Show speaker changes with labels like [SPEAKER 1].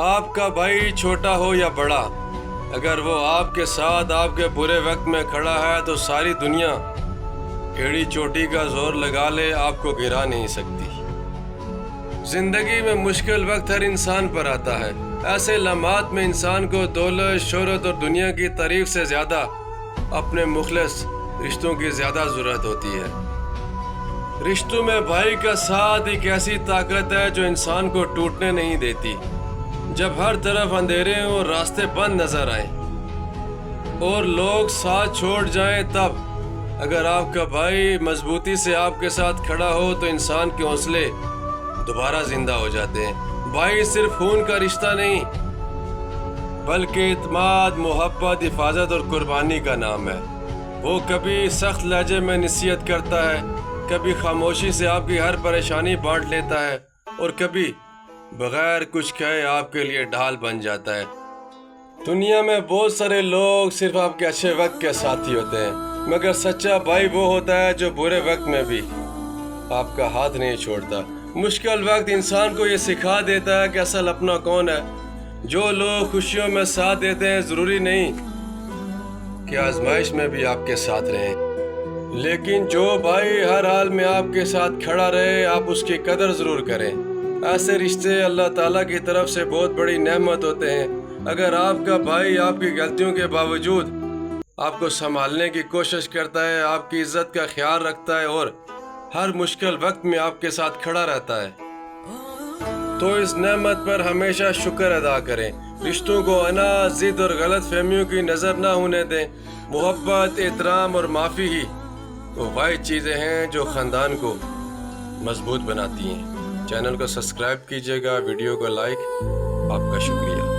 [SPEAKER 1] آپ کا بھائی چھوٹا ہو یا بڑا، اگر وہ آپ کے ساتھ آپ کے برے وقت میں کھڑا ہے تو ساری دنیا ایڑی چوٹی کا زور لگا لے آپ کو گرا نہیں سکتی۔ زندگی میں مشکل وقت ہر انسان پر آتا ہے۔ ایسے لمحات میں انسان کو دولت، شہرت اور دنیا کی تعریف سے زیادہ اپنے مخلص رشتوں کی زیادہ ضرورت ہوتی ہے۔ رشتوں میں بھائی کا ساتھ ایک ایسی طاقت ہے جو انسان کو ٹوٹنے نہیں دیتی۔ جب ہر طرف اندھیرے اور راستے بند نظر آئیں اور لوگ ساتھ چھوڑ جائیں، تب اگر آپ کا بھائی مضبوطی سے آپ کے ساتھ کھڑا ہو تو انسان کے حوصلے دوبارہ زندہ ہو جاتے ہیں۔ بھائی صرف خون کا رشتہ نہیں بلکہ اعتماد، محبت، حفاظت اور قربانی کا نام ہے۔ وہ کبھی سخت لہجے میں نصیحت کرتا ہے، کبھی خاموشی سے آپ کی ہر پریشانی بانٹ لیتا ہے اور کبھی بغیر کچھ کہے آپ کے لیے ڈھال بن جاتا ہے۔ دنیا میں بہت سارے لوگ صرف آپ کے اچھے وقت کے ساتھی ہوتے ہیں، مگر سچا بھائی وہ ہوتا ہے جو برے وقت میں بھی آپ کا ہاتھ نہیں چھوڑتا۔ مشکل وقت انسان کو یہ سکھا دیتا ہے کہ اصل اپنا کون ہے۔ جو لوگ خوشیوں میں ساتھ دیتے ہیں ضروری نہیں کہ آزمائش میں بھی آپ کے ساتھ رہیں، لیکن جو بھائی ہر حال میں آپ کے ساتھ کھڑا رہے، آپ اس کی قدر ضرور کریں۔ ایسے رشتے اللہ تعالیٰ کی طرف سے بہت بڑی نعمت ہوتے ہیں۔ اگر آپ کا بھائی آپ کی غلطیوں کے باوجود آپ کو سنبھالنے کی کوشش کرتا ہے، آپ کی عزت کا خیال رکھتا ہے اور ہر مشکل وقت میں آپ کے ساتھ کھڑا رہتا ہے، تو اس نعمت پر ہمیشہ شکر ادا کریں۔ رشتوں کو اناج، ضد اور غلط فہمیوں کی نظر نہ ہونے دیں۔ محبت، احترام اور معافی ہی وہ واحد چیزیں ہیں جو خاندان کو مضبوط بناتی ہیں۔ چینل کو سبسکرائب کیجیے گا، ویڈیو کو لائک۔ آپ کا شکریہ۔